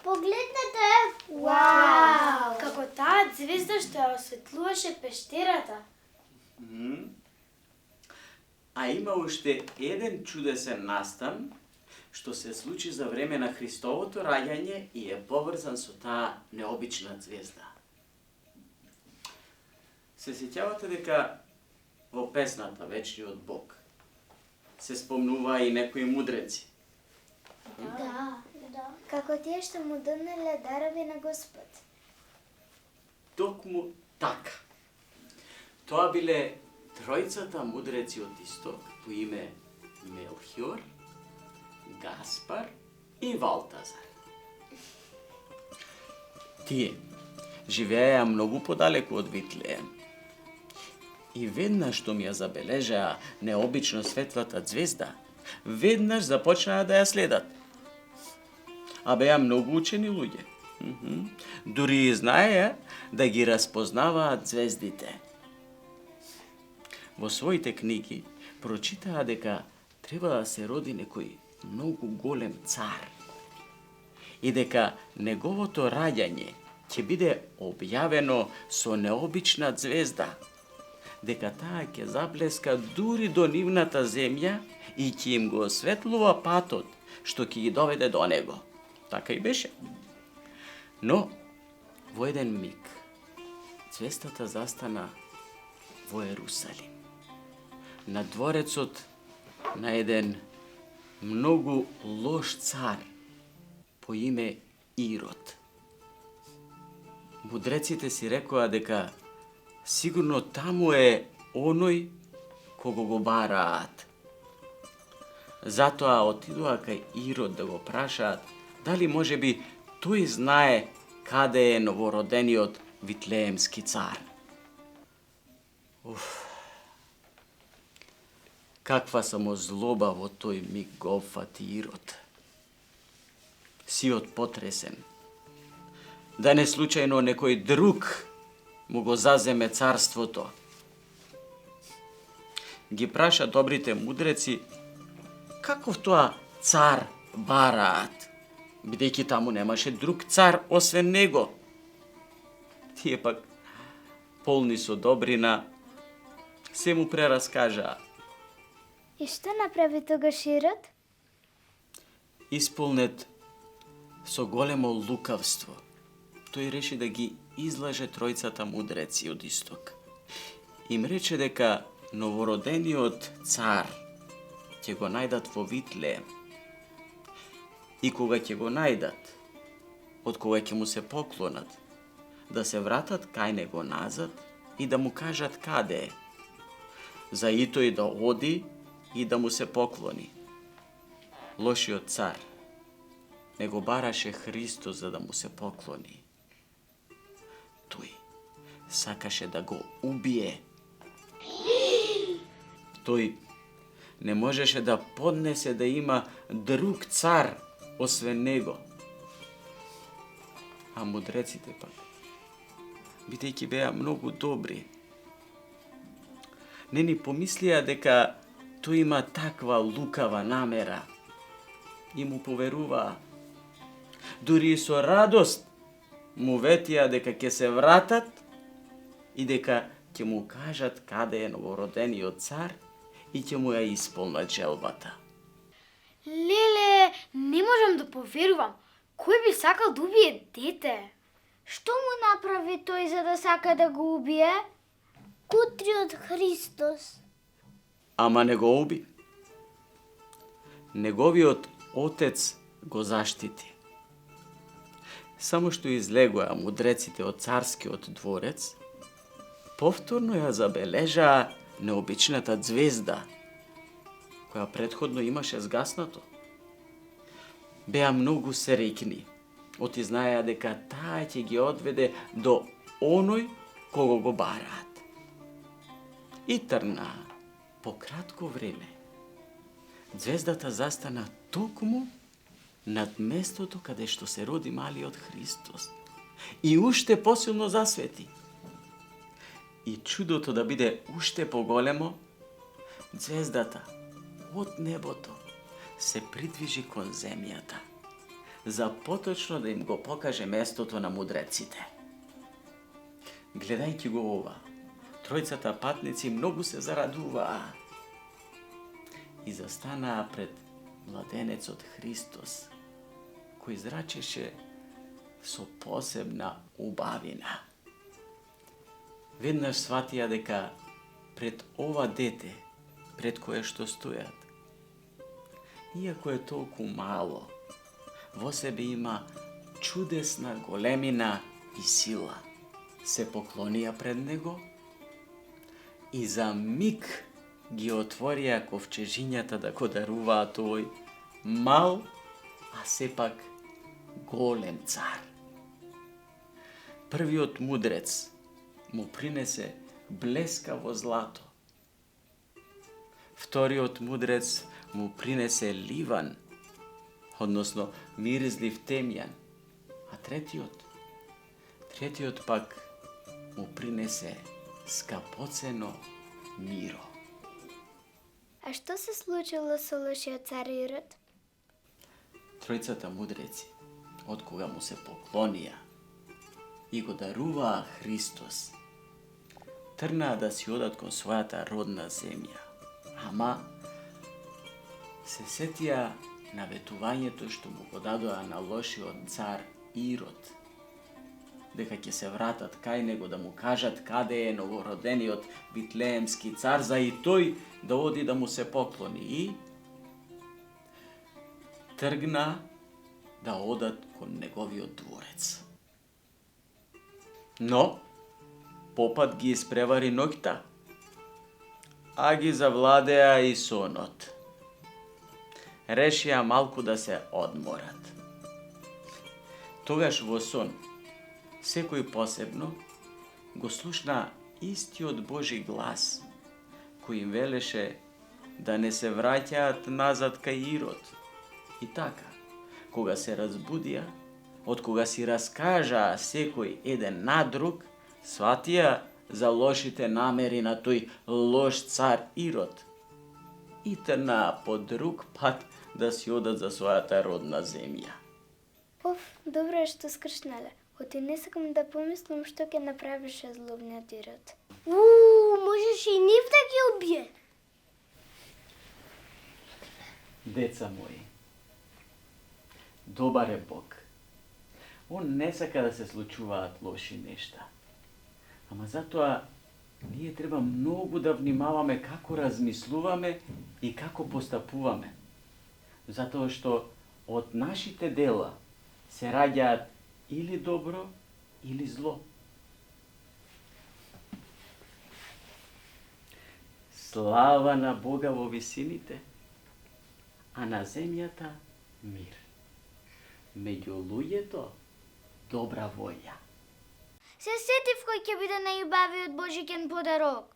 Погледнете! Вау! Како таа звезда што ја осветлуваше пештерата. А има уште еден чудесен настан што се случи за време на Христовото раѓање и е поврзан со таа необична звезда. Се сеќавате дека во песната Вечниот Бог се спомнува и некои мудреци. Да. Како тие што му донеле дарови на Господ. Токму така. Тоа биле тројцата мудреци од Исток по име Мелхиор, Гаспар и Валтазар. Тие живееја многу подалеку од Витлеем. И веднаш што ми ја забележаа необично светлата звезда, веднаш започнаа да ја следат. А беа многу учени луѓе. Дури и знаеја да ги распознаваат звездите. Во своите книги прочитаа дека треба да се роди некој многу голем цар и дека неговото раѓање ќе биде објавено со необична звезда, дека таа ќе заблеска дури до нивната земја и ќе им го осветлува патот што ќе ги доведе до него. Така и беше. Но, во еден миг, звездата застана во Ерусалим, на дворецот на еден многу лош цар по име Ирод. Мудреците си рекоа дека сигурно таму е оној кого го бараат. Затоа отидоа кај Ирод да го прашаат дали може би тој знае каде е новородениот Витлеемски цар. Каква самозлоба во тој миг го опфати Ирод. Сиот потресен. Да не случајно некој друг му го заземе царството. Ги праша добрите мудреци каков тоа цар бараат, бидејќи таму немаше друг цар освен него. Тие пак, полни со добрина, се му прераскажаа. И што направи тогаш Ирод? Исполнет со големо лукавство, тој реши да ги излаже тројцата мудреци од Исток. Им рече дека новородениот цар ќе го најдат во Витлеем. И кога ќе го најдат, од кога ќе му се поклонат, да се вратат кај него назад и да му кажат каде е, за и тој да оди и да му се поклони. Лошиот цар не го бараше Христос за да му се поклони. Тој сакаше да го убие. Тој не можеше да поднесе да има друг цар освен него. А мудреците пак, бидејќи беа многу добри, не ни помислија дека тој има таква лукава намера и му поверуваа. Дури со радост му ветија дека ќе се вратат и дека ќе му кажат каде е новородениот цар и ќе му ја исполнат желбата. Леле, не можам да поверувам. Кој би сакал да убие дете? Што му направи тој за да сака да го убие? Утриот Христос. Ама не го уби. Неговиот отец го заштити. Само што излегоа мудреците од царскиот дворец, повторно ја забележаа необичната звезда, која претходно имаше згаснато. Беа многу серејкни, оти знаеа дека таа ќе ги одведе до оној кого го бараат. И тргнаа по кратко време. Звездата застана токму над местото каде што се роди малиот Христос и уште посилно засвети. И чудото да биде уште поголемо, звездата од небото се придвижи кон земјата, за поточно да им го покаже местото на мудреците. Гледајќи го ова, тројцата патници многу се зарадуваа и застанаа пред младенецот Христос, кој зрачеше со посебна убавина. Веднаш сватија дека пред ова дете, пред кое што стојат, иако е толку мало, во себе има чудесна големина и сила. Се поклонија пред него и за миг ги отворија ковчежињата да го даруваат овој мал, а сепак голем цар. Првиот мудрец му принесе блескаво злато. Вториот мудрец му принесе ливан, односно миризлив темјан, а третиот пак му принесе скапоцено миро. А што се случило со лошиот цар Ирод? Тројцата мудреци, од кога му се поклонија и го даруваа Христос, трнаа да си одат кон својата родна земја, ама се сетија на ветувањето што му го дадоа на лошиот цар Ирод, дека ќе се вратат кај него да му кажат каде е новородениот Витлеемски цар, за и тој да оди да му се поклони, и тргна да одат кон неговиот дворец. Но попат ги испревари ноќта, а ги завладеа и сонот. Решија малку да се одморат. Тогаш во сон секој посебно го слушна истиот Божи глас, кој им велеше да не се враќаат назад кај Ирод. И така, кога се разбудија, од кога си раскажаа секој еден на друг, сватија за лошите намери на тој лош цар Ирод и трнаа по друг пат да си одат за својата родна земја. Оф, добро е што скршнале. Оти не сакам да помислам што ќе направише злобниот Ирод. Можеше и нив да ги убие. Деца мои, добар е Бог. Он не сака да се случуваат лоши нешта. Ама затоа ние треба многу да внимаваме како размислуваме и како постапуваме. Затоа што од нашите дела се раѓаат или добро, или зло. Слава на Бога во висините, а на земјата мир. Меѓу луѓето добра воља. Се сетив кој ќе биде најубавиот божикен подарок.